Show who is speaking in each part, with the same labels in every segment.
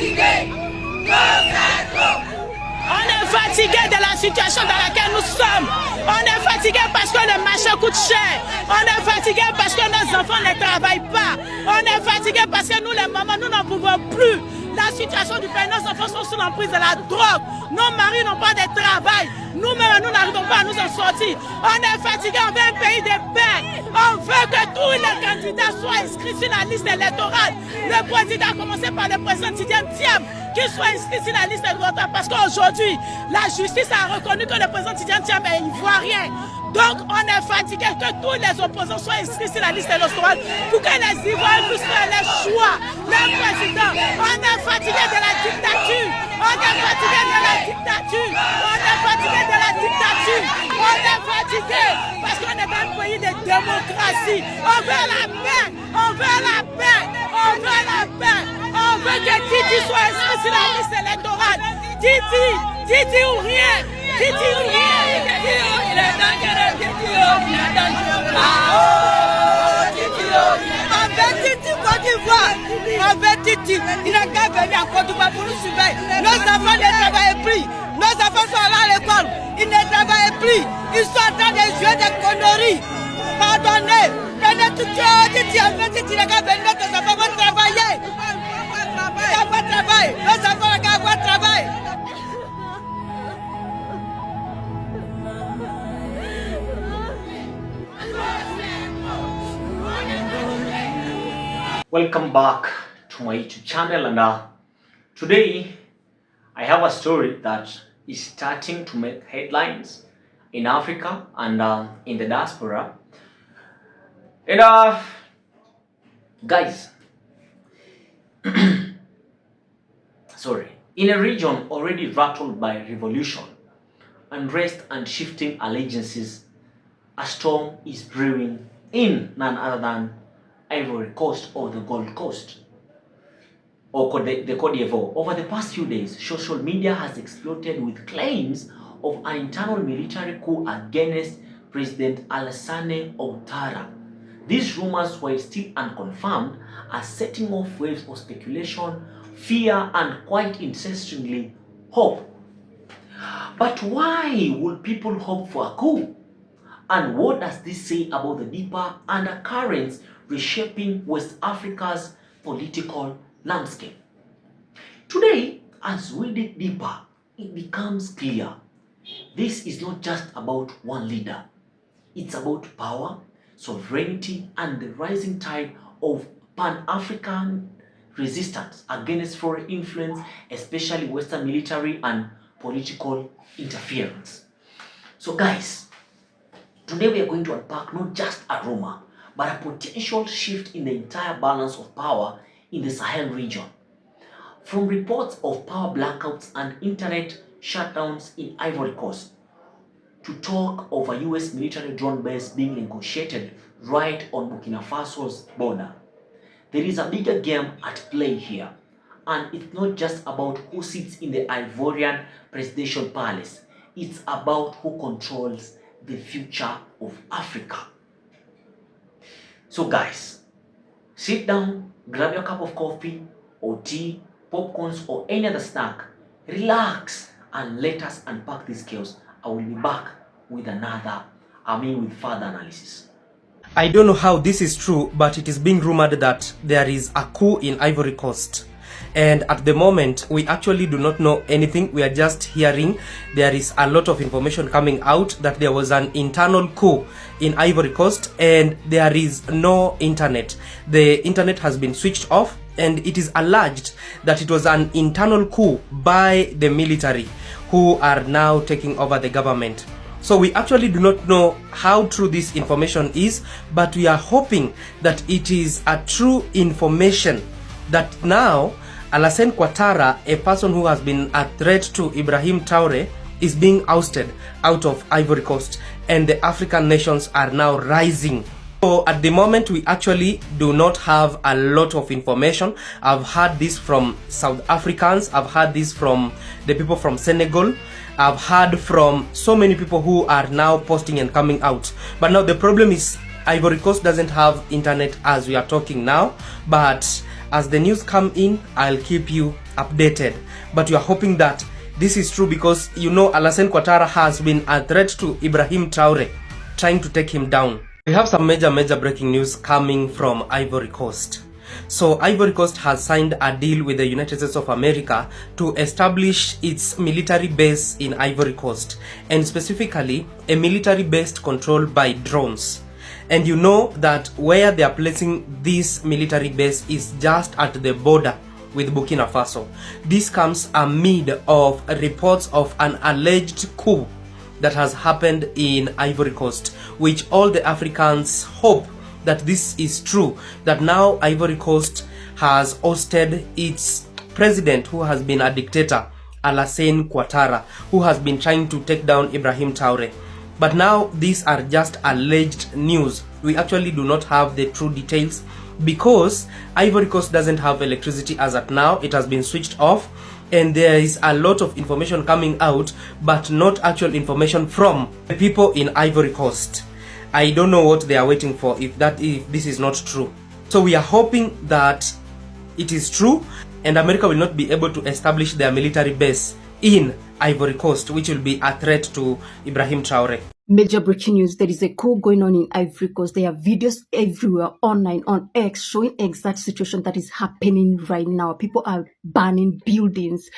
Speaker 1: On est fatigué de la situation dans laquelle nous sommes. On est fatigué parce que le marché coûte cher. On est fatigué parce que nos enfants ne travaillent pas. On est fatigué parce que nous, les mamans, nous n'en pouvons plus. La situation du pays, nos enfants sont sous l'emprise de la drogue. Nos maris n'ont pas de travail. Nous-mêmes, nous n'arrivons pas à nous en sortir. On est fatigué, on veut un pays de paix. On veut que tous les candidats soient inscrits sur la liste électorale. Le président, a commencé par le président Tidiane, qu'il soit inscrit sur la liste électorale. Parce qu'aujourd'hui, la justice a reconnu que le président Tidiane est ivoirien. Donc, on est fatigué que tous les opposants soient inscrits sur la liste électorale pour que les Ivoiriens puissent faire les choix. Le président, on est fatigué de la dictature. On est fatigué de la dictature. On est fatigué de la dictature. On est fatigué parce qu'on est dans un pays de démocratie. On veut la paix. On veut la paix. On veut la paix. On veut que Titi soit inscrit sur la liste électorale. Titi ou rien. Titi ou rien. Il est dangereux. Titi on veut Titi Côte d'Ivoire. On veut Titi. Il n'a qu'à venir en Côte d'Ivoire pour nous surveiller. Nos enfants ne travaillent plus. Nos enfants sont là à l'école. Ils ne travaillent plus. Ils sont en train de jouer des conneries. Pardonnez. Venez Titi. On veut Titi. Il n'a qu'à venir. Nos enfants vont travailler. Ils vont travailler. Nos enfants vont travailler.
Speaker 2: Welcome back to my YouTube channel, and today I have a story that is starting to make headlines in Africa and in the diaspora. And guys, sorry, in a region already rattled by revolution, unrest and shifting allegiances, a storm is brewing in none other than Ivory Coast or the Gold Coast or the Côte d'Ivoire. Over the past few days, social media has exploded with claims of an internal military coup against President Alassane Ouattara. These rumors, while still unconfirmed, are setting off waves of speculation, fear, and quite interestingly, hope. But why would people hope for a coup? And what does this say about the deeper undercurrents reshaping West Africa's political landscape? Today, as we dig deeper, it becomes clear this is not just about one leader. It's about power, sovereignty, and the rising tide of Pan-African resistance against foreign influence, especially Western military and political interference. So guys, today we are going to unpack not just a rumor, but a potential shift in the entire balance of power in the Sahel region. From reports of power blackouts and internet shutdowns in Ivory Coast, to talk of a US military drone base being negotiated right on Burkina Faso's border. There is a bigger game at play here, and it's not just about who sits in the Ivorian presidential palace. It's about who controls the future of Africa. So guys, sit down, grab your cup of coffee or tea, popcorns or any other snack, relax, and let us unpack this chaos. I will be back with with further analysis.
Speaker 3: I don't know how this is true, but it is being rumored that there is a coup in Ivory Coast. And at the moment, we actually do not know anything. We are just hearing there is a lot of information coming out that there was an internal coup in Ivory Coast and there is no internet. The internet has been switched off, and it is alleged that it was an internal coup by the military who are now taking over the government. So we actually do not know how true this information is, but we are hoping that it is a true information that now Alassane Ouattara, a person who has been a threat to Ibrahim Traoré, is being ousted out of Ivory Coast, and the African nations are now rising. So at the moment, we actually do not have a lot of information. I've heard this from South Africans, I've heard this from the people from Senegal, I've heard from so many people who are now posting and coming out. But now the problem is Ivory Coast doesn't have internet as we are talking now, but As the news come in, I'll keep you updated. But we are hoping that this is true, because you know Alassane Ouattara has been a threat to Ibrahim Traoré, trying to take him down. We have some major breaking news coming from Ivory Coast. So Ivory Coast has signed a deal with the United States of America to establish its military base in Ivory Coast, and specifically a military base controlled by drones. And you know that where they are placing this military base is just at the border with Burkina Faso. This comes amid of reports of an alleged coup that has happened in Ivory Coast, which all the Africans hope that this is true, that now Ivory Coast has ousted its president, who has been a dictator, Alassane Ouattara, who has been trying to take down Ibrahim Traoré. But now these are just alleged news. We actually do not have the true details, because Ivory Coast doesn't have electricity as at now. It has been switched off, and there is a lot of information coming out, but not actual information from the people in Ivory Coast. I don't know what they are waiting for if this is not true. So we are hoping that it is true, and America will not be able to establish their military base in Ivory Coast, which will be a threat to Ibrahim Traoré.
Speaker 4: Major breaking news: there is a coup going on in Ivory Coast. There are videos everywhere online on X showing exact situation that is happening right now. People are burning buildings.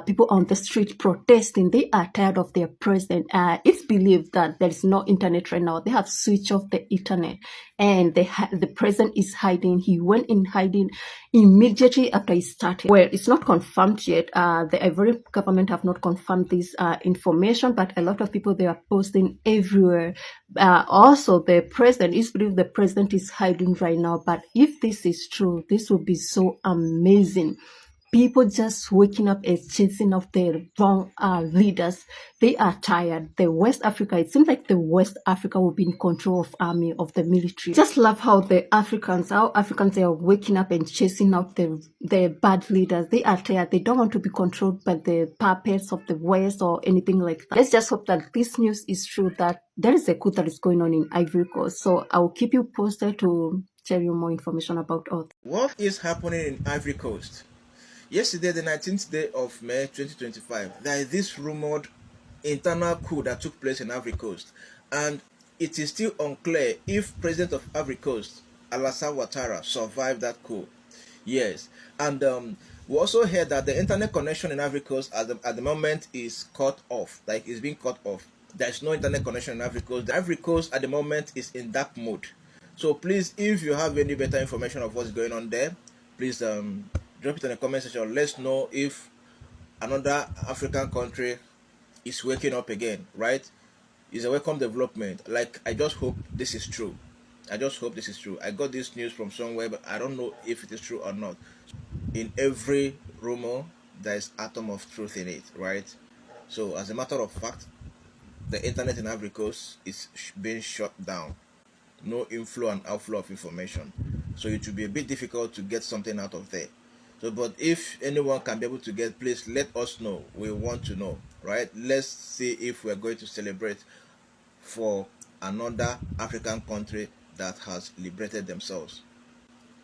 Speaker 4: People on the street protesting. They are tired of their president. It's believed that there is no internet right now. They have switched off the internet, and the president is hiding. He went in hiding immediately after he started. Well, it's not confirmed yet. The Ivory government have not confirmed this information, but a lot of people, they are posting everywhere. Also, the president is believed the president is hiding right now. But if this is true, this will be so amazing. People just waking up and chasing off their wrong leaders. They are tired. The West Africa, it seems like the West Africa will be in control of army, of the military. Just love how Africans they are waking up and chasing out their bad leaders. They are tired. They don't want to be controlled by the puppets of the West or anything like that. Let's just hope that this news is true, that there is a coup that is going on in Ivory Coast. So I will keep you posted to tell you more information about all.
Speaker 5: What is happening in Ivory Coast? Yesterday, the 19th day of May 2025, there is this rumored internal coup that took place in Ivory Coast, and it is still unclear if President of Ivory Coast, Alassane Ouattara, survived that coup. Yes, and we also heard that the internet connection in Ivory Coast at the moment is cut off, like it's being cut off. There is no internet connection in Ivory Coast. The Ivory Coast at the moment is in dark mode. So please, if you have any better information of what's going on there, please drop it in the comment section. Let's know if another African country is waking up again, right? It's a welcome development. Like, I just hope this is true. I just hope this is true. I got this news from somewhere, but I don't know if it is true or not. In every rumor, there is atom of truth in it, right? So, as a matter of fact, the internet in Ivory Coast is being shut down. No inflow and outflow of information. So, it will be a bit difficult to get something out of there. So, but if anyone can be able to get, please let us know. We want to know, right? Let's see if we're going to celebrate for another African country that has liberated themselves.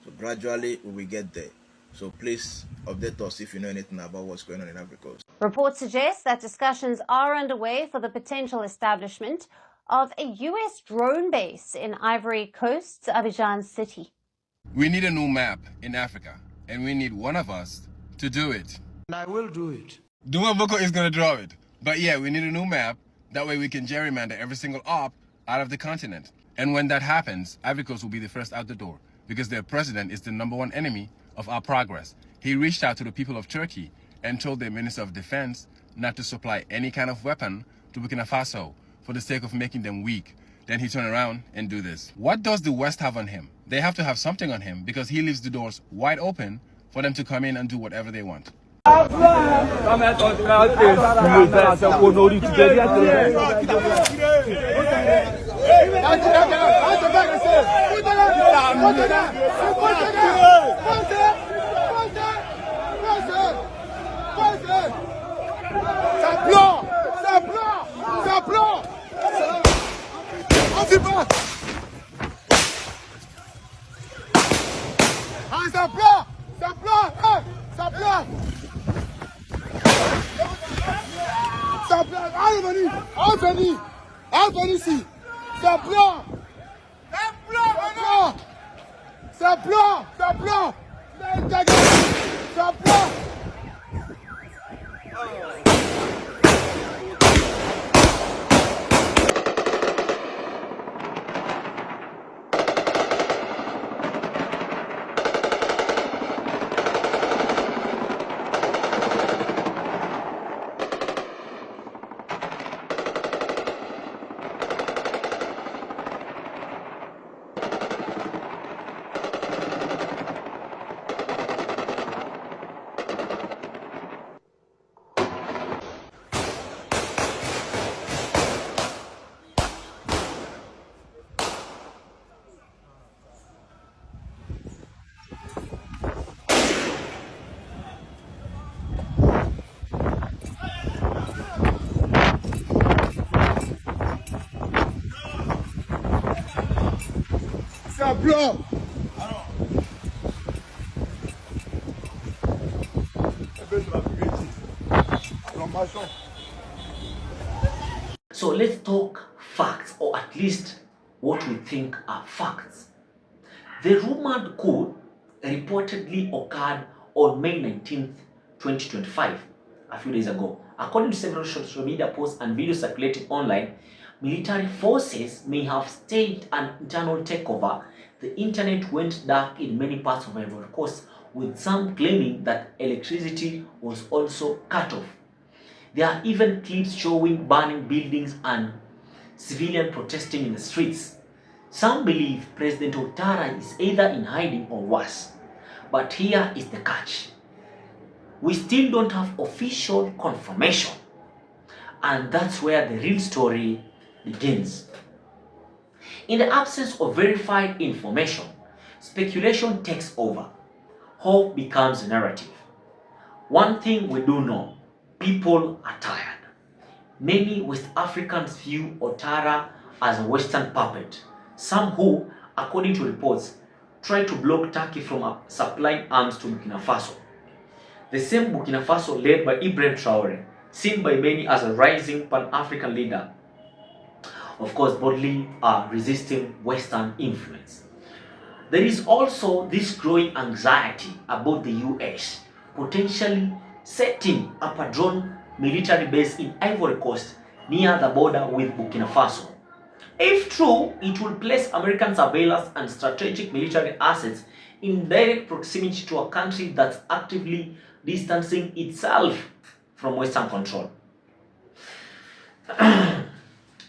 Speaker 5: So gradually we will get there. So please update us if you know anything about what's going on in Ivory Coast.
Speaker 6: Reports suggest that discussions are underway for the potential establishment of a U.S. drone base in Ivory Coast's Abidjan city.
Speaker 7: We need a new map in Africa, and we need one of us to do it.
Speaker 8: And I will do it.
Speaker 7: Duma Boko is going to draw it. But yeah, we need a new map. That way we can gerrymander every single op out of the continent. And when that happens, Ivory Coast will be the first out the door, because their president is the #1 enemy of our progress. He reached out to the people of Turkey and told their Minister of Defense not to supply any kind of weapon to Burkina Faso for the sake of making them weak. Then he turned around and do this. What does the West have on him? They have to have something on him, because he leaves the doors wide open for them to come in and do whatever they want.
Speaker 8: C'est un plan. ici. C'est blanc. C'est blanc. C'est blanc. C'est blanc. C'est blanc.
Speaker 2: So let's talk facts, or at least what we think are facts. The rumored coup reportedly occurred on May 19th, 2025, a few days ago. According to several social media posts and videos circulating online, military forces may have staged an internal takeover. The internet went dark in many parts of Ivory Coast, with some claiming that electricity was also cut off. There are even clips showing burning buildings and civilians protesting in the streets. Some believe President Ouattara is either in hiding or worse. But here is the catch. We still don't have official confirmation. And that's where the real story begins. In the absence of verified information, speculation takes over. Hope becomes a narrative. One thing we do know, people are tired. Many West Africans view Ouattara as a Western puppet. Some who, according to reports, try to block Turkey from supplying arms to Burkina Faso. The same Burkina Faso led by Ibrahim Traoré, seen by many as a rising Pan-African leader, of course boldly resisting Western influence. There is also this growing anxiety about the US potentially setting up a drone military base in Ivory Coast near the border with Burkina Faso. If true, it will place American surveillance and strategic military assets in direct proximity to a country that's actively distancing itself from Western control.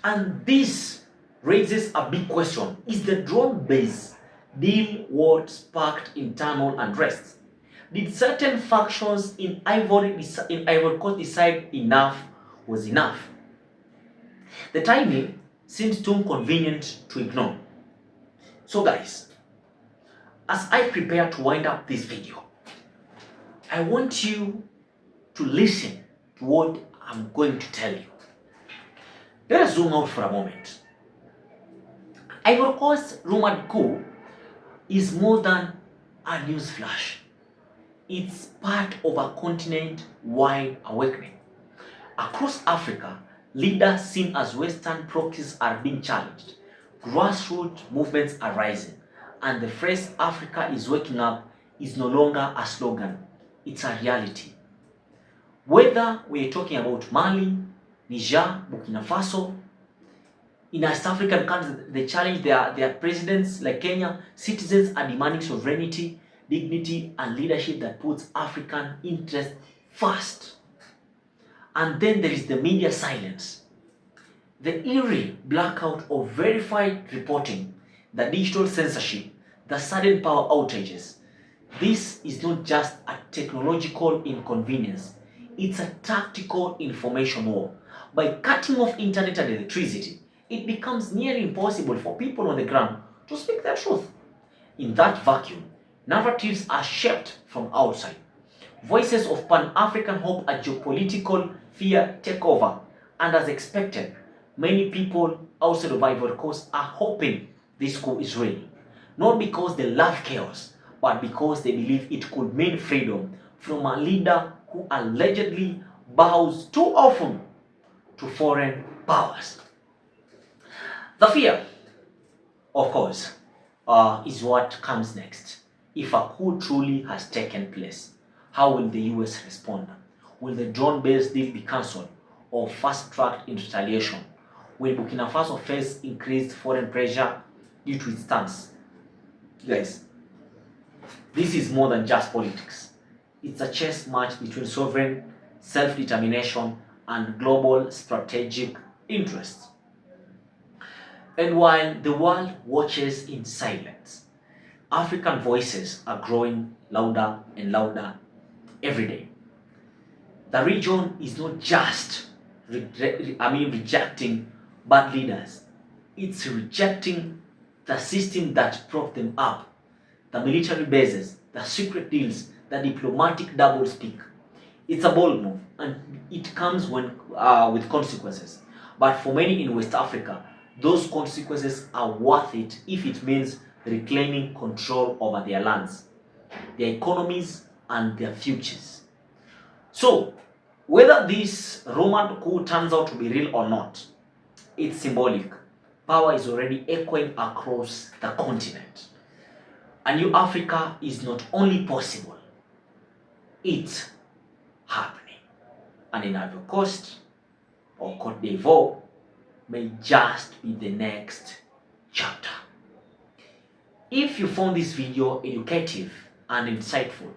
Speaker 2: And this raises a big question. Is the drone base deal what sparked internal unrest? Did certain factions in Ivory Coast decide enough was enough? The timing seems too convenient to ignore. So guys, as I prepare to wind up this video, I want you to listen to what I'm going to tell you. Let us zoom out for a moment. Ivory Coast rumored coup is more than a news flash. It's part of a continent-wide awakening. Across Africa, leaders seen as Western proxies are being challenged. Grassroots movements are rising, and the phrase Africa is waking up is no longer a slogan. It's a reality. Whether we're talking about Mali, Niger, Burkina Faso, in East African countries, they challenge their presidents like Kenya. Citizens are demanding sovereignty, dignity, and leadership that puts African interest first. And then there is the media silence. The eerie blackout of verified reporting, the digital censorship, the sudden power outages. This is not just a technological inconvenience. It's a tactical information war. By cutting off internet and electricity, it becomes nearly impossible for people on the ground to speak their truth. In that vacuum, narratives are shaped from outside. Voices of Pan-African hope a geopolitical fear take over, and as expected, many people outside of Ivory Coast are hoping this coup is real. Not because they love chaos, but because they believe it could mean freedom from a leader who allegedly bows too often to foreign powers. The fear, of course, is what comes next. If a coup truly has taken place, how will the US respond? Will the drone-based deal be cancelled or fast-tracked in retaliation? Will Burkina Faso face increased foreign pressure due to its stance? Guys, this is more than just politics. It's a chess match between sovereign self-determination and global strategic interests. And while the world watches in silence, African voices are growing louder and louder every day. The region is not just rejecting bad leaders. It's rejecting the system that propped them up, the military bases, the secret deals, the diplomatic doublespeak. It's a bold move, and it comes with consequences. But for many in West Africa, those consequences are worth it if it means reclaiming control over their lands, their economies, and their futures. So, whether this rumored coup turns out to be real or not, it's symbolic. Power is already echoing across the continent. A new Africa is not only possible, it's happening. And in Ivory Coast or Cote d'Ivoire may just be the next chapter. If you found this video educative and insightful,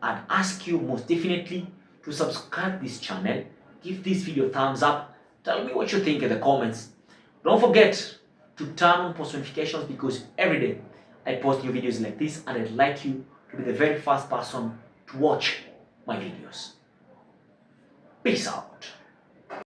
Speaker 2: I'd ask you most definitely to subscribe this channel, give this video a thumbs up, tell me what you think in the comments. Don't forget to turn on post notifications because every day I post new videos like this and I'd like you to be the very first person to watch my videos. Peace out.